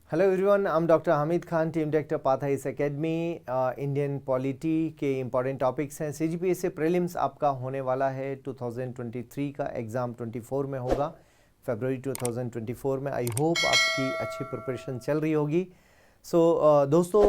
Hello everyone, I am doctor Hamid Khan, team director Path Highs Academy. Indian polity के important topics हैं। CGPS से prelims आपका होने वाला है 2023 का एग्ज़ाम 24 में होगा, फरवरी 2024 में। आई होप आपकी अच्छी प्रिपरेशन चल रही होगी। दोस्तों,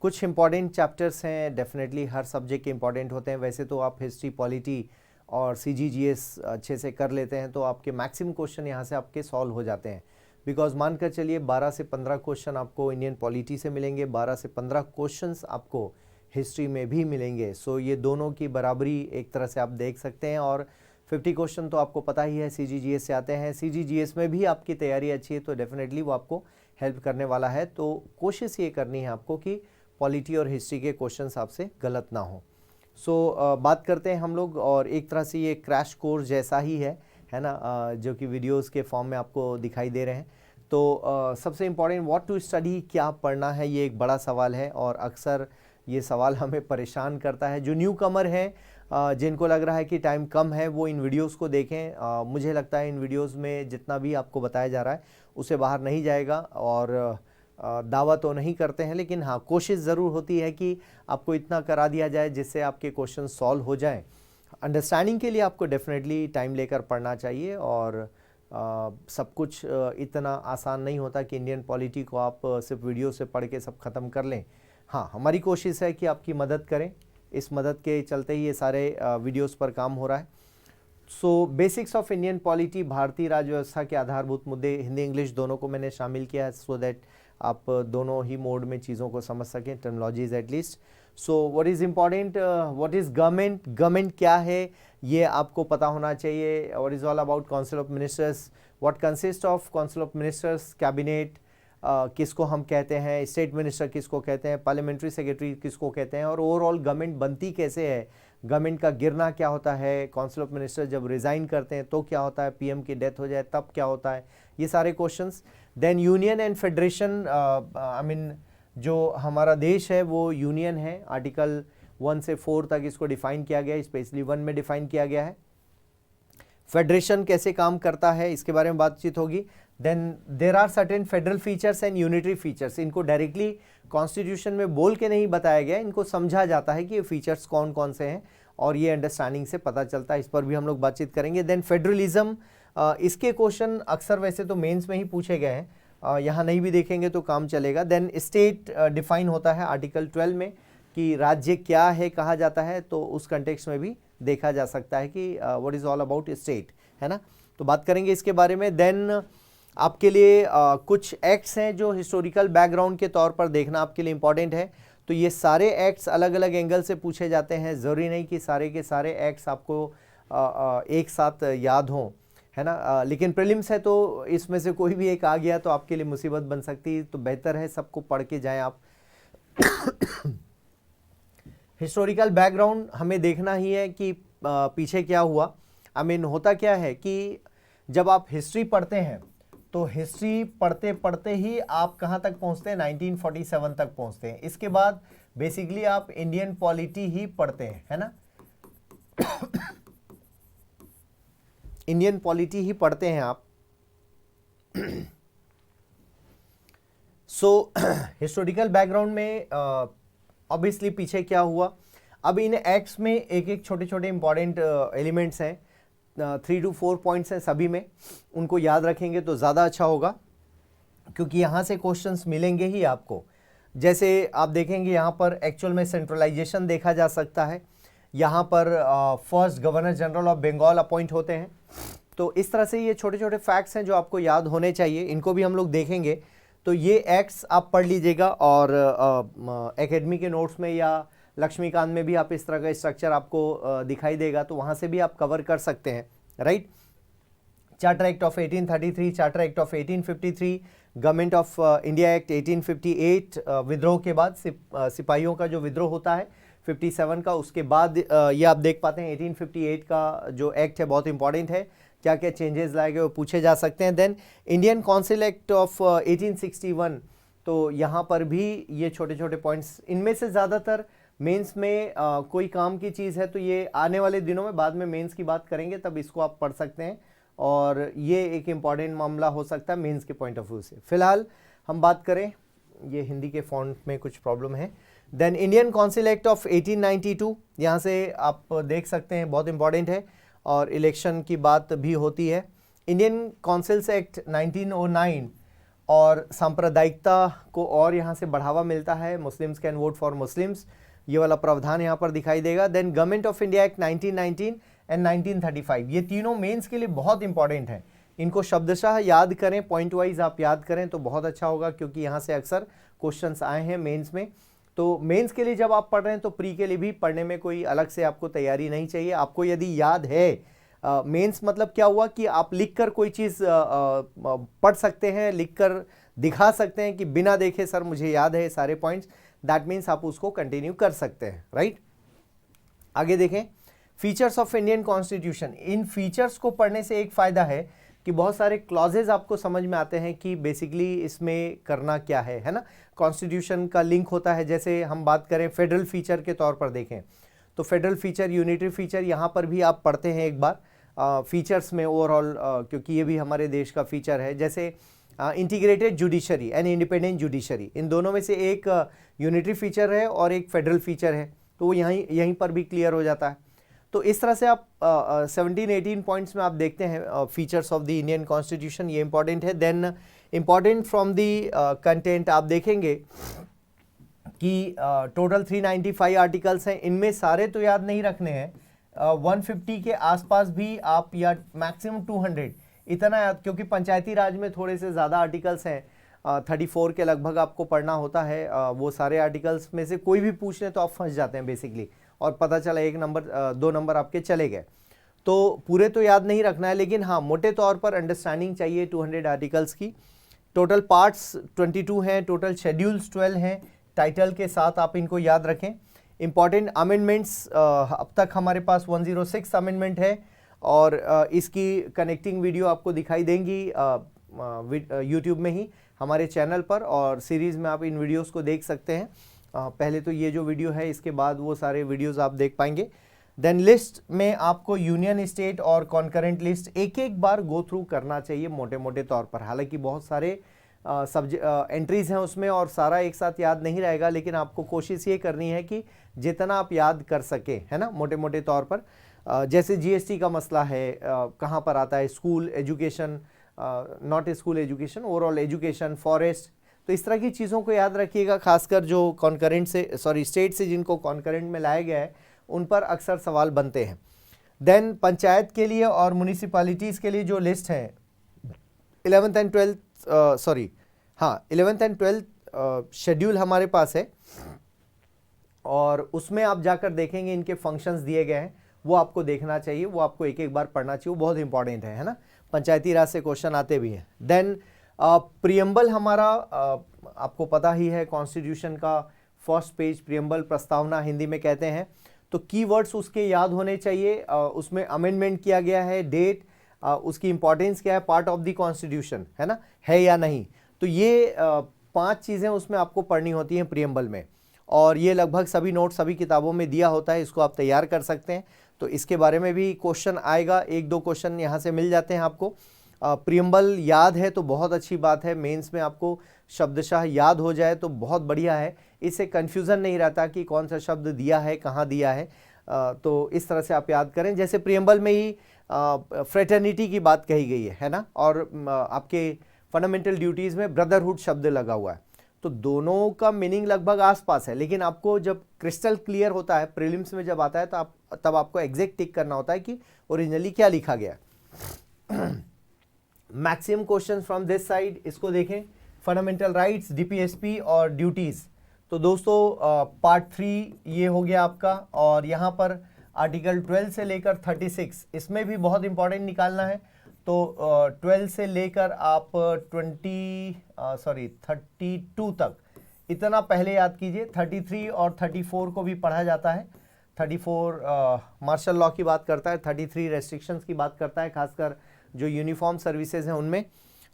कुछ इंपॉर्टेंट चैप्टर्स हैं। डेफिनेटली हर सब्जेक्ट के इंपॉर्टेंट होते हैं। वैसे तो आप हिस्ट्री, पॉलिटी और सीजीजीएस अच्छे से कर लेते हैं तो आपके मैक्सिमम क्वेश्चन यहाँ से आपके सॉल्व हो जाते हैं। बिकॉज मानकर चलिए 12 से 15 क्वेश्चन आपको इंडियन पॉलिटी से मिलेंगे, 12 से 15 क्वेश्चंस आपको हिस्ट्री में भी मिलेंगे। ये दोनों की बराबरी एक तरह से आप देख सकते हैं। और 50 क्वेश्चन तो आपको पता ही है सीजीजीएस से आते हैं। सीजीजीएस में भी आपकी तैयारी अच्छी है तो डेफिनेटली वो आपको हेल्प करने वाला है। तो कोशिश ये करनी है आपको कि पॉलिटी और हिस्ट्री के क्वेश्चन आपसे गलत ना हो। बात करते हैं हम लोग, और एक तरह से ये क्रैश कोर्स जैसा ही है ना, जो कि वीडियोस के फॉर्म में आपको दिखाई दे रहे हैं। सबसे इम्पॉर्टेंट, व्हाट टू स्टडी, क्या पढ़ना है, ये एक बड़ा सवाल है और अक्सर ये सवाल हमें परेशान करता है। जो न्यू कमर हैं, जिनको लग रहा है कि टाइम कम है, वो इन वीडियोस को देखें। मुझे लगता है इन वीडियोस में जितना भी आपको बताया जा रहा है उससे बाहर नहीं जाएगा। और दावा तो नहीं करते हैं, लेकिन हाँ, कोशिश ज़रूर होती है कि आपको इतना करा दिया जाए जिससे आपके क्वेश्चन सॉल्व हो जाएं। अंडरस्टैंडिंग के लिए आपको डेफिनेटली टाइम लेकर पढ़ना चाहिए। और सब कुछ इतना आसान नहीं होता कि इंडियन पॉलिटी को आप सिर्फ वीडियो से पढ़ के सब ख़त्म कर लें। हाँ, हमारी कोशिश है कि आपकी मदद करें। इस मदद के चलते ही ये सारे वीडियोस पर काम हो रहा है। बेसिक्स ऑफ इंडियन पॉलिटी, भारतीय राज्य व्यवस्था के आधारभूत मुद्दे, हिंदी इंग्लिश दोनों को मैंने शामिल किया है सो दैट आप दोनों ही मोड में चीज़ों को समझ सकें, terminologies at least. What is important, what is government, government क्या है ये आपको पता होना चाहिए। What is all about council of ministers, what consist of council of ministers, cabinet किसको हम कहते हैं, स्टेट मिनिस्टर किसको कहते हैं, पार्लियामेंट्री सेक्रेटरी किसको कहते हैं, और ओवरऑल गवर्नमेंट बनती कैसे है, गवर्नमेंट का गिरना क्या होता है, काउंसिल ऑफ मिनिस्टर जब रिज़ाइन करते हैं तो क्या होता है, पीएम की डेथ हो जाए तब क्या होता है, ये सारे questions. Then union and federation, I mean जो हमारा देश है वो यूनियन है। आर्टिकल 1 से 4 तक इसको डिफाइन किया गया है, स्पेशली 1 में डिफाइन किया गया है। फेडरेशन कैसे काम करता है इसके बारे में बातचीत होगी। Then there are certain federal features and unitary features. इनको डायरेक्टली कॉन्स्टिट्यूशन में बोल के नहीं बताया गया, इनको समझा जाता है कि ये फीचर्स कौन कौन से हैं और ये अंडरस्टैंडिंग से पता चलता है। इस पर भी हम लोग बातचीत करेंगे। देन फेडरलिज्म, इसके क्वेश्चन अक्सर वैसे तो मेंस में ही पूछे गए हैं, यहाँ नहीं भी देखेंगे तो काम चलेगा। देन स्टेट डिफाइन होता है आर्टिकल 12 में कि राज्य क्या है कहा जाता है, तो उस कंटेक्स्ट में भी देखा जा सकता है कि what is all about state, है ना। तो बात करेंगे इसके बारे में। देन आपके लिए कुछ एक्ट्स हैं जो हिस्टोरिकल बैकग्राउंड के तौर पर देखना आपके लिए इंपॉर्टेंट है। तो ये सारे एक्ट्स अलग अलग एंगल से पूछे जाते हैं, ज़रूरी नहीं कि सारे के सारे एक्ट्स आपको एक साथ याद हों, है ना। लेकिन प्रीलिम्स है तो इसमें से कोई भी एक आ गया तो आपके लिए मुसीबत बन सकती है, तो बेहतर है सबको पढ़ के जाएं आप। हिस्टोरिकल बैकग्राउंड हमें देखना ही है कि पीछे क्या हुआ। आई मीन होता क्या है कि जब आप हिस्ट्री पढ़ते हैं तो हिस्ट्री पढ़ते पढ़ते ही आप कहाँ तक पहुँचते हैं, 1947 तक पहुँचते हैं। इसके बाद बेसिकली आप इंडियन पॉलिटी ही पढ़ते हैं, है ना। इंडियन पॉलिटी ही पढ़ते हैं आप। हिस्टोरिकल बैकग्राउंड में ऑब्वियसली पीछे क्या हुआ। अब इन एक्ट्स में एक एक छोटे छोटे इंपॉर्टेंट एलिमेंट्स हैं, 3 to 4 पॉइंट्स हैं सभी में, उनको याद रखेंगे तो ज़्यादा अच्छा होगा क्योंकि यहाँ से क्वेश्चंस मिलेंगे ही आपको। जैसे आप देखेंगे यहाँ पर एक्चुअल में सेंट्रलाइजेशन देखा जा सकता है, यहाँ पर first governor general of Bengal appoint होते हैं। तो इस तरह से ये छोटे छोटे फैक्ट्स हैं जो आपको याद होने चाहिए, इनको भी हम लोग देखेंगे। तो ये एक्ट्स आप पढ़ लीजिएगा और एकेडमी के नोट्स में या लक्ष्मीकांत में भी आप इस तरह का स्ट्रक्चर आपको दिखाई देगा, तो वहाँ से भी आप कवर कर सकते हैं, right. Charter act of 1833, charter act of 1853, government of India act 1858, विद्रोह के बाद सिपाहियों का जो विद्रोह होता है 57 का, उसके बाद ये आप देख पाते हैं 1858 का जो एक्ट है बहुत इंपॉर्टेंट है, क्या क्या चेंजेस लाए गए वो पूछे जा सकते हैं। Then Indian council act of 1861, तो यहाँ पर भी ये छोटे छोटे पॉइंट्स, इनमें से ज़्यादातर मेंस में कोई काम की चीज़ है तो ये आने वाले दिनों में, बाद में मेंस की बात करेंगे तब इसको आप पढ़ सकते हैं और ये एक इम्पॉर्टेंट मामला हो सकता है मेंस के पॉइंट ऑफ व्यू से। फिलहाल हम बात करें, ये हिंदी के फॉन्ट में कुछ प्रॉब्लम है। Then Indian council act of 1892, यहाँ से आप देख सकते हैं बहुत इंपॉर्टेंट है और इलेक्शन की बात भी होती है। इंडियन काउंसिल्स एक्ट 1909 और सांप्रदायिकता को और यहाँ से बढ़ावा मिलता है, Muslims can vote for Muslims, ये वाला प्रावधान यहाँ पर दिखाई देगा। Then government of India act 1919 and 1935, ये तीनों मेंस के लिए बहुत इंपॉर्टेंट हैं। इनको शब्दशः याद करें, पॉइंट वाइज आप याद करें तो बहुत अच्छा होगा, क्योंकि यहाँ से अक्सर क्वेश्चंस आए हैं मेंस में। तो मेंस के लिए जब आप पढ़ रहे हैं तो प्री के लिए भी पढ़ने में कोई अलग से आपको तैयारी नहीं चाहिए। आपको यदि याद है, मेंस मतलब क्या हुआ कि आप लिखकर कोई चीज़ पढ़ सकते हैं, लिखकर दिखा सकते हैं कि बिना देखे सर मुझे याद है सारे पॉइंट्स, दैट मीन्स आप उसको कंटिन्यू कर सकते हैं, राइट। आगे देखें, features of Indian constitution. In features को पढ़ने से एक फ़ायदा है कि बहुत सारे क्लॉजेज आपको समझ में आते हैं कि बेसिकली इसमें करना क्या है ना। कॉन्स्टिट्यूशन का लिंक होता है, जैसे हम बात करें फेडरल फीचर के तौर पर देखें तो फेडरल फीचर, यूनिटरी फीचर, यहाँ पर भी आप पढ़ते हैं एक बार फीचर्स में ओवरऑल, क्योंकि ये भी हमारे देश का फीचर है। जैसे integrated judiciary and independent judiciary, इन दोनों में से एक यूनिटरी फीचर है और एक फेडरल फीचर है, तो वो यहीं पर भी क्लियर हो जाता है। तो इस तरह से आप 17-18 पॉइंट्स में आप देखते हैं features of the Indian constitution, ये इंपॉर्टेंट है। Then important from the content आप देखेंगे कि टोटल 395 आर्टिकल्स हैं, इनमें सारे तो याद नहीं रखने हैं, 150 के आसपास भी आप, या मैक्सिमम 200 इतना याद, क्योंकि पंचायती राज में थोड़े से ज़्यादा आर्टिकल्स हैं, 34 के लगभग आपको पढ़ना होता है। वो सारे आर्टिकल्स में से कोई भी पूछ लें तो आप फंस जाते हैं बेसिकली, और पता चला 1 नंबर 2 नंबर आपके चले गए। तो पूरे तो याद नहीं रखना है, लेकिन हाँ मोटे तौर पर अंडरस्टैंडिंग चाहिए 200 आर्टिकल्स की। टोटल पार्ट्स 22 हैं, टोटल शेड्यूल्स 12 हैं, टाइटल के साथ आप इनको याद रखें। इंपॉर्टेंट अमेंडमेंट्स, अब तक हमारे पास 106 अमेंडमेंट है, और इसकी कनेक्टिंग वीडियो आपको दिखाई देंगी यूट्यूब में ही हमारे चैनल पर, और सीरीज़ में आप इन वीडियोस को देख सकते हैं। पहले तो ये जो वीडियो है, इसके बाद वो सारे वीडियोस आप देख पाएंगे। देन लिस्ट में आपको यूनियन, स्टेट और कॉन्करेंट लिस्ट एक एक बार गो थ्रू करना चाहिए मोटे मोटे तौर पर। हालांकि बहुत सारे एंट्रीज हैं उसमें और सारा एक साथ याद नहीं रहेगा, लेकिन आपको कोशिश ये करनी है कि जितना आप याद कर सकें, है ना, मोटे मोटे तौर पर। जैसे जीएसटी का मसला है, कहाँ पर आता है, school education, not school education, overall education, forest, तो इस तरह की चीज़ों को याद रखिएगा। खासकर जो कॉन्करेंट से, स्टेट से जिनको कॉन्करेंट में लाया गया है, उन पर अक्सर सवाल बनते हैं। देन पंचायत के लिए और म्यूनिसिपैलिटीज़ के लिए जो लिस्ट है 11th एंड 12th शेड्यूल हमारे पास है, और उसमें आप जाकर देखेंगे इनके फंक्शंस दिए गए हैं, वो आपको देखना चाहिए, वो आपको एक एक बार पढ़ना चाहिए, वो बहुत इंपॉर्टेंट है ना। पंचायती राज से क्वेश्चन आते भी हैं। देन प्रियम्बल हमारा आपको पता ही है, कॉन्स्टिट्यूशन का फर्स्ट पेज, प्रियम्बल प्रस्तावना हिंदी में कहते हैं। तो कीवर्ड्स उसके याद होने चाहिए। उसमें अमेंडमेंट किया गया है, डेट, उसकी इंपॉर्टेंस क्या है, पार्ट ऑफ द कॉन्स्टिट्यूशन है ना, है या नहीं। तो ये 5 चीज़ें उसमें आपको पढ़नी होती हैं प्रियम्बल में, और ये लगभग सभी नोट सभी किताबों में दिया होता है, इसको आप तैयार कर सकते हैं। तो इसके बारे में भी क्वेश्चन आएगा, 1-2 क्वेश्चन यहाँ से मिल जाते हैं आपको। प्रियम्बल याद है तो बहुत अच्छी बात है, मेंस में आपको शब्दशः याद हो जाए तो बहुत बढ़िया है, इससे कन्फ्यूज़न नहीं रहता कि कौन सा शब्द दिया है, कहाँ दिया है। तो इस तरह से आप याद करें। जैसे प्रियम्बल में ही फ्रेटर्निटी की बात कही गई है ना, और आपके फंडामेंटल ड्यूटीज़ में ब्रदरहुड शब्द लगा हुआ है, तो दोनों का मीनिंग लगभग आसपास है। लेकिन आपको जब क्रिस्टल क्लियर होता है, प्रीलिम्स में जब आता है, तो तब आपको एग्जैक्ट टिक करना होता है कि ओरिजिनली क्या लिखा गया। Maximum question from this side, इसको देखें, फंडामेंटल राइट्स, डीपीएसपी और ड्यूटीज़। तो दोस्तों पार्ट 3 ये हो गया आपका, और यहाँ पर आर्टिकल 12 से लेकर 36, इसमें भी बहुत इंपॉर्टेंट निकालना है। तो 12 से लेकर आप 32 तक इतना पहले याद कीजिए। 33 और 34 को भी पढ़ा जाता है। 34 मार्शल लॉ की बात करता है, 33 रेस्ट्रिक्शंस की बात करता है, खासकर जो यूनिफॉर्म सर्विसेज हैं उनमें।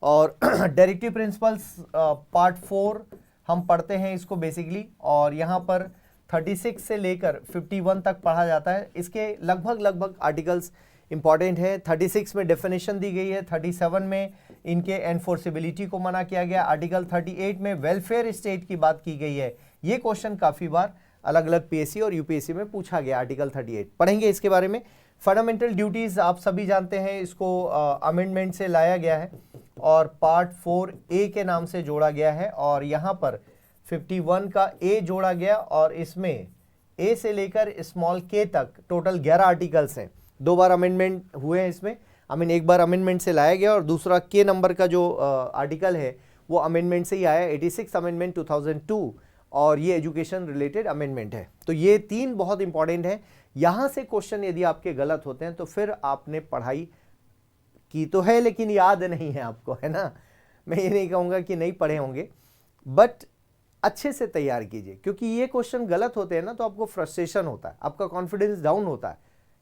और डायरेक्टिव प्रिंसिपल्स पार्ट 4 हम पढ़ते हैं इसको बेसिकली, और यहाँ पर 36 से लेकर 51 तक पढ़ा जाता है। इसके लगभग आर्टिकल्स इंपॉर्टेंट है। 36 में डेफिनेशन दी गई है, 37 में इनके एनफोर्सेबिलिटी को मना किया गया। आर्टिकल 38 में वेलफेयर स्टेट की बात की गई है। ये क्वेश्चन काफ़ी बार अलग अलग पीएससी और यूपीएससी में पूछा गया। आर्टिकल 38 पढ़ेंगे इसके बारे में। फंडामेंटल ड्यूटीज़ आप सभी जानते हैं, इसको अमेंडमेंट से लाया गया है और पार्ट 4A के नाम से जोड़ा गया है और यहाँ पर 51 का A जोड़ा गया और इसमें A से लेकर स्मॉल k तक टोटल 11 आर्टिकल्स हैं। 2 बार अमेंडमेंट हुए हैं इसमें। एक बार अमेंडमेंट से लाया गया और दूसरा K नंबर का जो आर्टिकल है वो अमेंडमेंट से ही आया, 86 अमेंडमेंट 2002, और ये एजुकेशन रिलेटेड अमेंडमेंट है। तो ये 3 बहुत इंपॉर्टेंट है। यहाँ से क्वेश्चन यदि आपके गलत होते हैं तो फिर आपने पढ़ाई की तो है लेकिन याद नहीं है आपको, है ना। मैं ये नहीं कहूँगा कि नहीं पढ़े होंगे, बट अच्छे से तैयार कीजिए, क्योंकि ये क्वेश्चन गलत होते हैं ना तो आपको फ्रस्ट्रेशन होता है, आपका कॉन्फिडेंस डाउन होता है,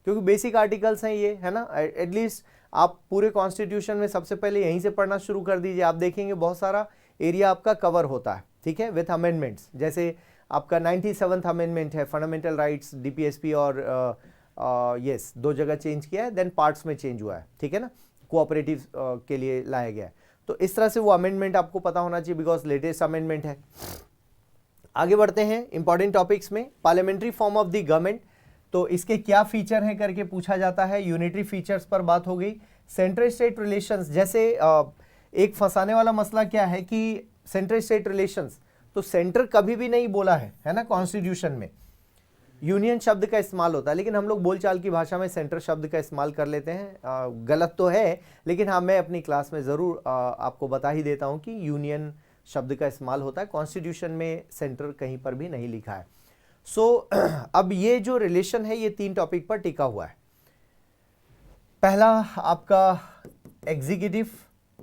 क्योंकि बेसिक आर्टिकल्स हैं ये, है ना। एटलीस्ट आप पूरे कॉन्स्टिट्यूशन में सबसे पहले यहीं से पढ़ना शुरू कर दीजिए। आप देखेंगे बहुत सारा एरिया आपका कवर होता है, ठीक है, विथ अमेंडमेंट्स। जैसे आपका 97th अमेंडमेंट है, फंडामेंटल राइट्स, डीपीएसपी और यस 2 जगह चेंज किया है, देन पार्ट्स में चेंज हुआ है, ठीक है ना, कोऑपरेटिव के लिए लाया गया है। तो इस तरह से वो अमेंडमेंट आपको पता होना चाहिए, बिकॉज लेटेस्ट अमेंडमेंट है। आगे बढ़ते हैं इंपॉर्टेंट टॉपिक्स में। Parliamentary form of the government, तो इसके क्या फीचर हैं करके पूछा जाता है। यूनिटरी फीचर्स पर बात हो गई। सेंट्रल स्टेट रिलेशंस, जैसे एक फंसाने वाला मसला क्या है कि सेंट्रल स्टेट रिलेशंस, तो सेंटर कभी भी नहीं बोला है ना, कॉन्स्टिट्यूशन में यूनियन शब्द का इस्तेमाल होता है, लेकिन हम लोग बोलचाल की भाषा में सेंटर शब्द का इस्तेमाल कर लेते हैं। गलत तो है, लेकिन हाँ मैं अपनी क्लास में ज़रूर आपको बता ही देता हूँ कि यूनियन शब्द का इस्तेमाल होता है, कॉन्स्टिट्यूशन में सेंटर कहीं पर भी नहीं लिखा है। सो अब ये जो रिलेशन है ये 3 टॉपिक पर टिका हुआ है। पहला आपका executive,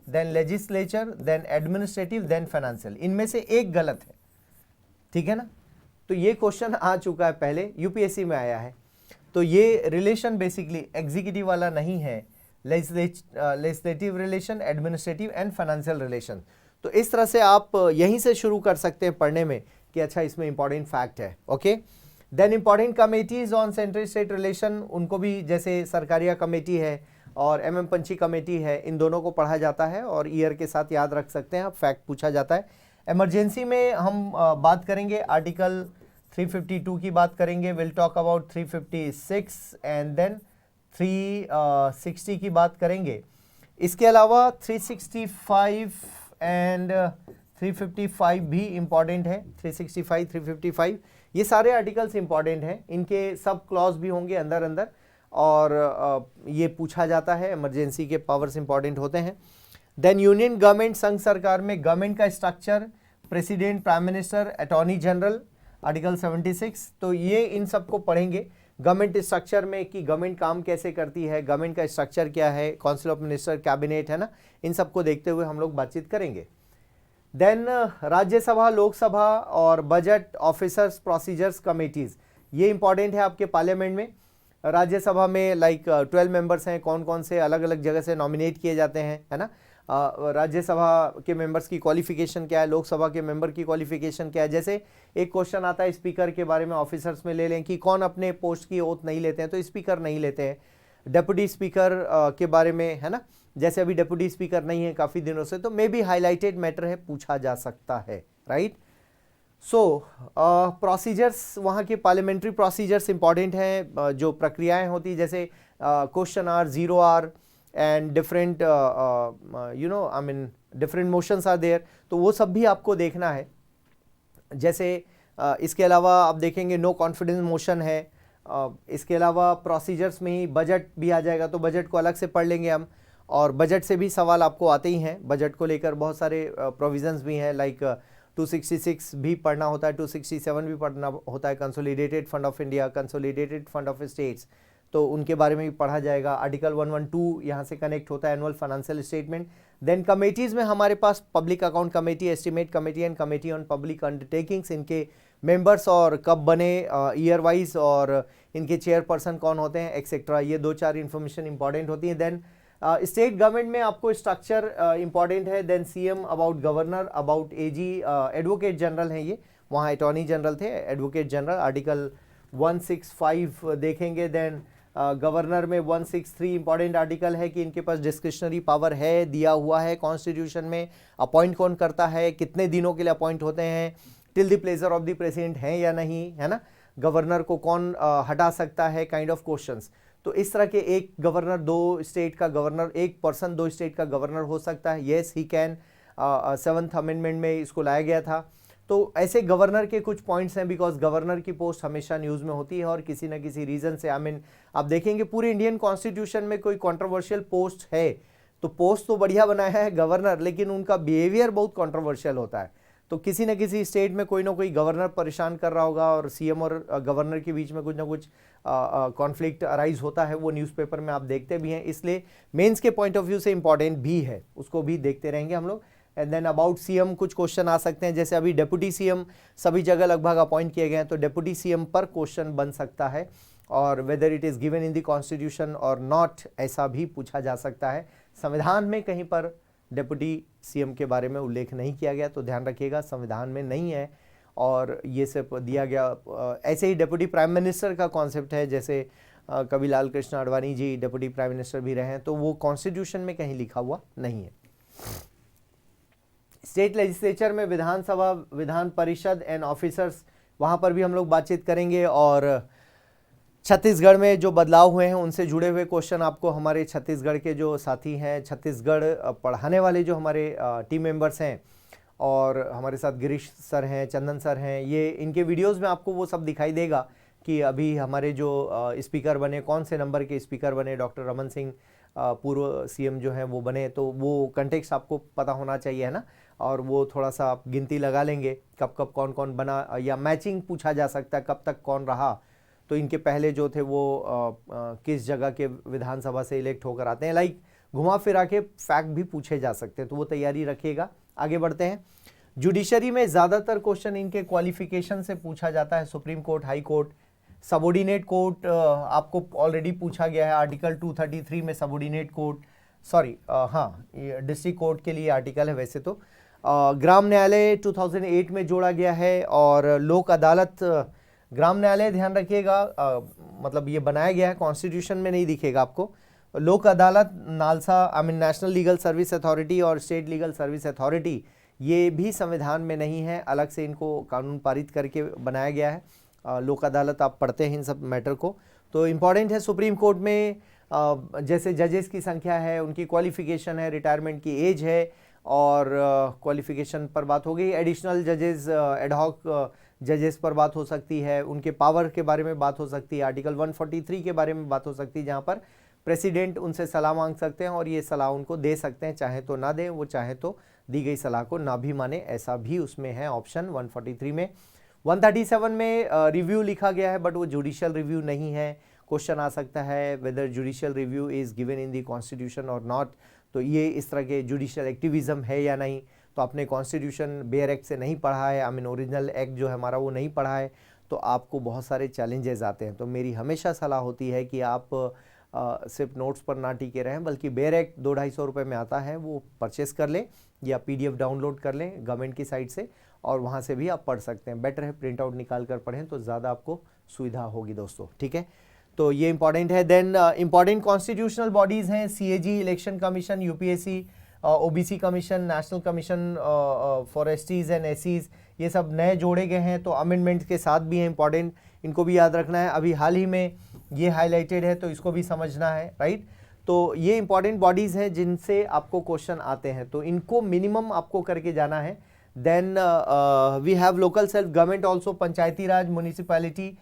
then legislature, then administrative, then financial. इनमें से एक गलत है, ठीक है ना। तो ये क्वेश्चन आ चुका है पहले, यूपीएससी में आया है। तो ये रिलेशन बेसिकली एग्जीक्यूटिव वाला नहीं है, legislative relation, administrative and financial relation. तो इस तरह से आप यहीं से शुरू कर सकते हैं पढ़ने में कि अच्छा इसमें इंपॉर्टेंट फैक्ट है। Okay, then important committees on central state relation, उनको भी जैसे सरकारिया कमेटी है और MM पंची कमेटी है, इन दोनों को पढ़ा जाता है और ईयर के साथ याद रख सकते हैं आप, फैक्ट पूछा जाता है। इमरजेंसी में हम बात करेंगे, आर्टिकल 352 की बात करेंगे, will talk about 356 and then 360 की बात करेंगे। इसके अलावा 365 एंड 355 भी इम्पॉर्टेंट है। 365, 355 ये सारे आर्टिकल्स इम्पॉर्टेंट हैं, इनके सब क्लॉज भी होंगे अंदर अंदर और ये पूछा जाता है। इमरजेंसी के पावर्स इंपॉर्टेंट होते हैं। देन यूनियन गवर्नमेंट, संघ सरकार में गवर्नमेंट का structure, president, prime minister, attorney general, article 76। तो ये इन सबको पढ़ेंगे। गवर्नमेंट स्ट्रक्चर में कि गवर्नमेंट काम कैसे करती है, गवर्नमेंट का स्ट्रक्चर क्या है, काउंसिल ऑफ मिनिस्टर, कैबिनेट, है ना, इन सबको देखते हुए हम लोग बातचीत करेंगे। देन राज्यसभा, लोकसभा और बजट ऑफिसर्स, प्रोसीजर्स, कमेटीज, ये इंपॉर्टेंट है आपके पार्लियामेंट में। राज्यसभा में 12 मेंबर्स हैं, कौन कौन से अलग अलग जगह से नॉमिनेट किए जाते हैं, है ना। राज्यसभा के मेंबर्स की क्वालिफिकेशन क्या है, लोकसभा के मेंबर की क्वालिफिकेशन क्या है। जैसे एक क्वेश्चन आता है स्पीकर के बारे में, ऑफिसर्स में ले लें कि कौन अपने पोस्ट की ओथ नहीं लेते हैं, तो स्पीकर नहीं लेते हैं। डेप्यूटी स्पीकर के बारे में, है ना, जैसे अभी डेप्यूटी स्पीकर नहीं है काफ़ी दिनों से, तो मे बी हाईलाइटेड मैटर है, पूछा जा सकता है, राइट। सो प्रोसीजर्स, वहाँ के पार्लियामेंट्री प्रोसीजर्स इंपॉर्टेंट हैं, जो प्रक्रियाएं होती, जैसे question hour, 0 hour and different different motions are there, तो वो सब भी आपको देखना है। जैसे इसके अलावा आप देखेंगे नो कॉन्फिडेंस मोशन है। इसके अलावा प्रोसीजर्स में ही बजट भी आ जाएगा, तो बजट को अलग से पढ़ लेंगे हम, और बजट से भी सवाल आपको आते ही हैं। बजट को लेकर बहुत सारे प्रोविजंस भी हैं, लाइक 266 भी पढ़ना होता है, 267 भी पढ़ना होता है, consolidated fund of India, consolidated fund of states, तो उनके बारे में भी पढ़ा जाएगा। आर्टिकल 112 यहाँ से कनेक्ट होता है, annual financial statement. Then committees में हमारे पास public account committee, estimate committee and committee on public undertakings, इनके मेंबर्स और कब बने, ईयर वाइज, और इनके चेयरपर्सन कौन होते हैं, एक्सेट्रा, ये 2-4 इन्फॉर्मेशन इंपॉर्टेंट होती है। देन स्टेट गवर्नमेंट में आपको स्ट्रक्चर इंपॉर्टेंट है। Then CM, about governor, about AG, advocate general हैं ये, वहाँ अटॉर्नी जनरल थे, एडवोकेट जनरल, आर्टिकल 165 देखेंगे। देन गवर्नर में 163 इंपॉर्टेंट आर्टिकल है कि इनके पास डिस्क्रिशनरी पावर है, दिया हुआ है कॉन्स्टिट्यूशन में। अपॉइंट कौन करता है, कितने दिनों के लिए अपॉइंट होते हैं, till the pleasure of the president है या नहीं, है ना, गवर्नर को कौन हटा सकता है, काइंड ऑफ क्वेश्चंस। तो इस तरह के एक गवर्नर, दो स्टेट का गवर्नर, एक पर्सन दो स्टेट का गवर्नर हो सकता है, yes he can. 7th amendment में इसको लाया गया था। तो ऐसे गवर्नर के कुछ पॉइंट्स हैं, बिकॉज गवर्नर की पोस्ट हमेशा न्यूज़ में होती है और किसी न किसी रीज़न से, आप देखेंगे पूरे इंडियन कॉन्स्टिट्यूशन में कोई कंट्रोवर्शियल पोस्ट है तो पोस्ट तो बढ़िया बनाया है गवर्नर, लेकिन उनका बिहेवियर बहुत कंट्रोवर्शियल होता है। तो किसी न किसी स्टेट में कोई ना कोई गवर्नर परेशान कर रहा होगा और सीएम और गवर्नर के बीच में कुछ ना कुछ कॉन्फ्लिक्ट अराइज होता है, वो न्यूज़पेपर में आप देखते भी हैं, इसलिए मेंस के पॉइंट ऑफ व्यू से इंपॉर्टेंट भी है, उसको भी देखते रहेंगे हम लोग। एंड देन अबाउट सीएम कुछ क्वेश्चन आ सकते हैं, जैसे अभी डेप्यूटी सीएम सभी जगह लगभग अपॉइंट किए गए हैं, तो डेप्यूटी सीएम पर क्वेश्चन बन सकता है, और whether it is given in the constitution और नॉट, ऐसा भी पूछा जा सकता है। संविधान में कहीं पर डेप्यूटी सीएम के बारे में उल्लेख नहीं किया गया, तो ध्यान रखिएगा संविधान में नहीं है, और ये सब दिया गया। ऐसे ही डेप्यूटी प्राइम मिनिस्टर का कॉन्सेप्ट है, जैसे कभी Lal Krishna Advani ji deputy prime minister भी रहे हैं, तो वो कॉन्स्टिट्यूशन में कहीं लिखा हुआ नहीं है। स्टेट लेजिस्लेचर में विधानसभा, विधान परिषद एंड ऑफिसर्स, वहाँ पर भी हम लोग बातचीत करेंगे, और छत्तीसगढ़ में जो बदलाव हुए हैं उनसे जुड़े हुए क्वेश्चन आपको हमारे छत्तीसगढ़ के जो साथी हैं, छत्तीसगढ़ पढ़ाने वाले जो हमारे टीम मेंबर्स हैं, और हमारे साथ गिरीश सर हैं, चंदन सर हैं, ये इनके वीडियोस में आपको वो सब दिखाई देगा कि अभी हमारे जो स्पीकर बने, कौन से नंबर के स्पीकर बने, डॉक्टर रमन सिंह पूर्व सीएम जो हैं वो बने, तो वो कंटेक्स्ट आपको पता होना चाहिए, है ना, और वो थोड़ा सा आप गिनती लगा लेंगे कब कब कौन कौन बना, या मैचिंग पूछा जा सकता है कब तक कौन रहा, तो इनके पहले जो थे वो किस जगह के विधानसभा से इलेक्ट होकर आते हैं, लाइक घुमा फिरा के फैक्ट भी पूछे जा सकते हैं, तो वो तैयारी रखिएगा। आगे बढ़ते हैं। जुडिशरी में ज़्यादातर क्वेश्चन इनके क्वालिफिकेशन से पूछा जाता है, supreme court, high court, subordinate court आपको ऑलरेडी पूछा गया है, आर्टिकल 233 में सबोर्डिनेट कोर्ट, सॉरी हाँ, ये डिस्ट्रिक्ट कोर्ट के लिए आर्टिकल है वैसे तो। ग्राम न्यायालय 2008 में जोड़ा गया है, और लोक अदालत, ग्राम न्यायालय ध्यान रखिएगा, मतलब ये बनाया गया है, कॉन्स्टिट्यूशन में नहीं दिखेगा आपको। लोक अदालत, NALSA national legal service authority और स्टेट लीगल सर्विस अथॉरिटी, ये भी संविधान में नहीं है, अलग से इनको कानून पारित करके बनाया गया है। लोक अदालत आप पढ़ते हैं इन सब मैटर को, तो इम्पॉर्टेंट है। सुप्रीम कोर्ट में जैसे जजेस की संख्या है, उनकी क्वालिफिकेशन है, रिटायरमेंट की एज है, और क्वालिफिकेशन पर बात हो गई। एडिशनल जजेस, एडहॉक जजेस पर बात हो सकती है, उनके पावर के बारे में बात हो सकती है, आर्टिकल 143 के बारे में बात हो सकती है, जहाँ पर प्रेसिडेंट उनसे सलाह मांग सकते हैं और ये सलाह उनको दे सकते हैं, चाहे तो ना दें, वो चाहे तो दी गई सलाह को ना भी माने, ऐसा भी उसमें है ऑप्शन 143 में। 137 में रिव्यू लिखा गया है, बट वो जुडिशियल रिव्यू नहीं है। क्वेश्चन आ सकता है whether judicial review is given in the constitution और नॉट, तो ये इस तरह के जुडिशियल एक्टिविज्म है या नहीं। तो आपने कॉन्स्टिट्यूशन बेयर एक्ट से नहीं पढ़ा है, ओरिजिनल एक्ट जो है हमारा वो नहीं पढ़ा है, तो आपको बहुत सारे चैलेंजेस आते हैं। तो मेरी हमेशा सलाह होती है कि आप सिर्फ नोट्स पर ना टिके रहें, बल्कि बेयर एक्ट 200-250 रुपये में आता है, वो परचेस कर लें या PDF डाउनलोड कर लें गवर्नमेंट की साइट से, और वहाँ से भी आप पढ़ सकते हैं। बेटर है प्रिंट आउट निकाल कर पढ़ें, तो ज़्यादा आपको सुविधा होगी दोस्तों, ठीक है। तो ये इंपॉर्टेंट है। देन इंपॉर्टेंट कॉन्स्टिट्यूशनल बॉडीज़ हैं, CAG, election commission, UPSC, OBC commission, national commission for STs and SCs, ये सब नए जोड़े गए हैं, तो अमेंडमेंट के साथ भी हैं, इंपॉर्टेंट, इनको भी याद रखना है। अभी हाल ही में ये हाईलाइटेड है, तो इसको भी समझना है, राइट। तो ये इंपॉर्टेंट बॉडीज़ हैं जिनसे आपको क्वेश्चन आते हैं, तो इनको मिनिमम आपको करके जाना है। Then we have local self government also, Panchayati Raj, municipality,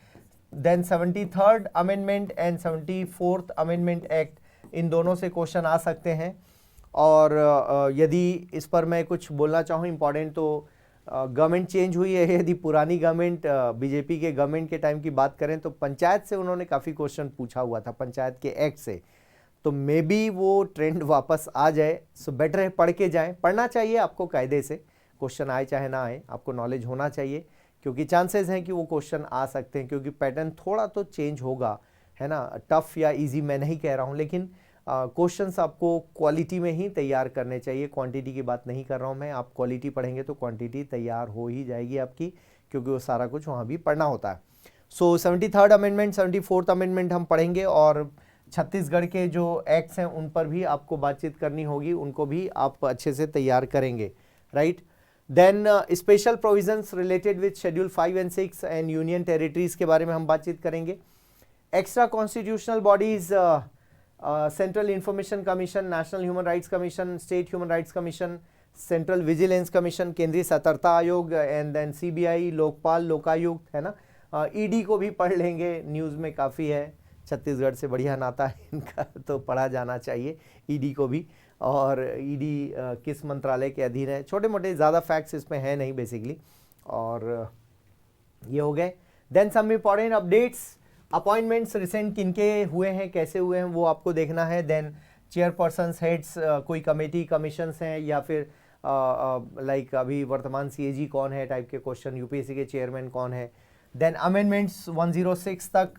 then 73rd amendment and 74th amendment act, इन दोनों से क्वेश्चन आ सकते हैं। और यदि इस पर मैं कुछ बोलना चाहूँ इंपॉर्टेंट, तो गवर्नमेंट चेंज हुई है, यदि पुरानी गवर्नमेंट बीजेपी के गवर्नमेंट के टाइम की बात करें तो पंचायत से उन्होंने काफ़ी क्वेश्चन पूछा हुआ था, पंचायत के एक्ट से, तो मे बी वो ट्रेंड वापस आ जाए। सो बेटर है पढ़ के जाएं, पढ़ना चाहिए आपको कायदे से, क्वेश्चन आए चाहे ना आए, आपको नॉलेज होना चाहिए, क्योंकि चांसेस हैं कि वो क्वेश्चन आ सकते हैं, क्योंकि पैटर्न थोड़ा तो चेंज होगा, है ना। टफ या इजी मैं नहीं कह रहा हूँ, लेकिन क्वेश्चंस आपको क्वालिटी में ही तैयार करने चाहिए, क्वांटिटी की बात नहीं कर रहा हूँ मैं। आप क्वालिटी पढ़ेंगे तो क्वांटिटी तैयार हो ही जाएगी आपकी, क्योंकि वो सारा कुछ वहाँ भी पढ़ना होता है। सो 73rd अमेंडमेंट, 74th अमेंडमेंट हम पढ़ेंगे और छत्तीसगढ़ के जो एक्ट्स हैं उन पर भी आपको बातचीत करनी होगी, उनको भी आप अच्छे से तैयार करेंगे, right. Then special provisions related with schedule 5 and 6 and union territories के बारे में हम बातचीत करेंगे। Extra constitutional bodies, central information commission, national human rights commission, state human rights commission, central vigilance commission, केंद्रीय सतर्कता आयोग, and then CBI, Lokpal, Lokayukta, है ना। ईडी को भी पढ़ लेंगे, न्यूज़ में काफ़ी है, छत्तीसगढ़ से बढ़िया नाता है इनका, तो पढ़ा जाना चाहिए ईडी को भी। और ईडी किस मंत्रालय के अधीन है, छोटे मोटे ज़्यादा फैक्ट्स इसमें है नहीं बेसिकली। और ये हो गए। Then some important updates, appointments recent किनके हुए हैं, कैसे हुए हैं, वो आपको देखना है। देन चेयरपर्सन्स, हेड्स, कोई कमेटी, कमीशंस हैं, या फिर लाइक अभी वर्तमान सीएजी कौन है टाइप के क्वेश्चन, यूपीएससी के चेयरमैन कौन है। देन अमेंडमेंट्स 106 तक,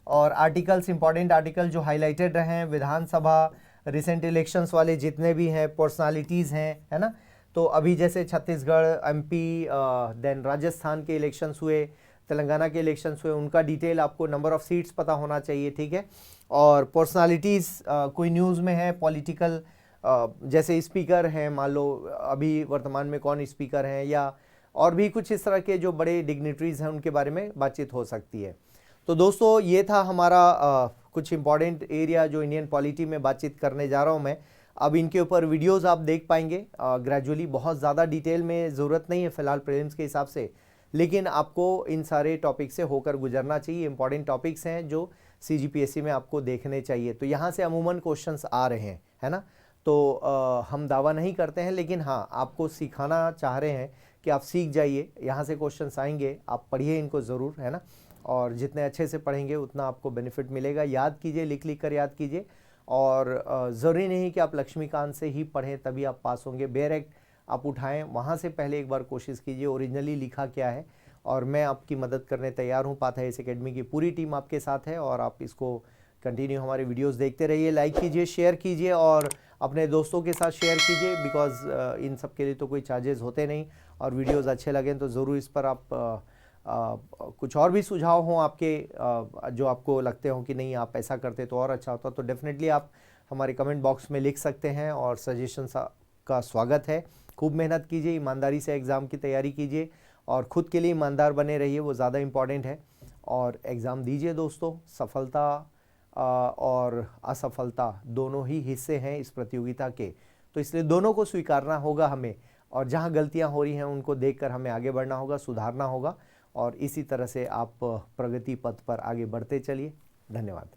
और आर्टिकल्स, इंपॉर्टेंट आर्टिकल जो हाईलाइटेड रहे हैं, विधानसभा, रिसेंट इलेक्शंस वाले जितने भी हैं, पर्सनालिटीज़ हैं, है ना। तो अभी जैसे छत्तीसगढ़, एमपी, देन राजस्थान के इलेक्शंस हुए, तेलंगाना के इलेक्शंस हुए, उनका डिटेल आपको, नंबर ऑफ़ सीट्स पता होना चाहिए, ठीक है। और पर्सनालिटीज़ कोई न्यूज़ में है, पॉलिटिकल, जैसे स्पीकर हैं, मान लो अभी वर्तमान में कौन स्पीकर हैं, या और भी कुछ इस तरह के जो बड़े डिग्निटरीज़ हैं उनके बारे में बातचीत हो सकती है। तो दोस्तों ये था हमारा कुछ इंपॉर्टेंट एरिया जो इंडियन पॉलिटी में बातचीत करने जा रहा हूँ मैं। अब इनके ऊपर वीडियोस आप देख पाएंगे ग्रेजुअली, बहुत ज़्यादा डिटेल में ज़रूरत नहीं है फ़िलहाल प्रीलिम्स के हिसाब से, लेकिन आपको इन सारे टॉपिक से होकर गुजरना चाहिए। इंपॉर्टेंट टॉपिक्स हैं जो सीजीपीएससी में आपको देखने चाहिए। तो यहाँ से अमूमन क्वेश्चंस आ रहे हैं, है ना। तो हम दावा नहीं करते हैं, लेकिन हाँ आपको सिखाना चाह रहे हैं कि आप सीख जाइए, यहाँ से क्वेश्चंस आएंगे, आप पढ़िए इनको ज़रूर, है ना। और जितने अच्छे से पढ़ेंगे उतना आपको बेनिफिट मिलेगा। याद कीजिए, लिख लिख कर याद कीजिए। और ज़रूरी नहीं कि आप लक्ष्मीकांत से ही पढ़ें तभी आप पास होंगे। बेयर एक्ट आप उठाएं, वहाँ से पहले एक बार कोशिश कीजिए ओरिजिनली लिखा क्या है, और मैं आपकी मदद करने तैयार हूँ। पाथ आईएएस एकेडमी की पूरी टीम आपके साथ है, और आप इसको कंटिन्यू हमारे वीडियोस देखते रहिए, लाइक कीजिए, शेयर कीजिए, और अपने दोस्तों के साथ शेयर कीजिए, बिकॉज इन सब के लिए तो कोई चार्जेस होते नहीं। और वीडियोस अच्छे लगें तो ज़रूर इस पर आप कुछ और भी सुझाव हों आपके, जो आपको लगते हो कि नहीं आप ऐसा करते तो और अच्छा होता, तो डेफिनेटली आप हमारे कमेंट बॉक्स में लिख सकते हैं, और सजेशन का स्वागत है। खूब मेहनत कीजिए, ईमानदारी से एग्ज़ाम की तैयारी कीजिए, और ख़ुद के लिए ईमानदार बने रहिए, वो ज़्यादा इम्पॉर्टेंट है। और एग्ज़ाम दीजिए दोस्तों, सफलता और असफलता दोनों ही हिस्से हैं इस प्रतियोगिता के, तो इसलिए दोनों को स्वीकारना होगा हमें, और जहाँ गलतियाँ हो रही हैं उनको देखकर हमें आगे बढ़ना होगा, सुधारना होगा, और इसी तरह से आप प्रगति पथ पर आगे बढ़ते चलिए। धन्यवाद।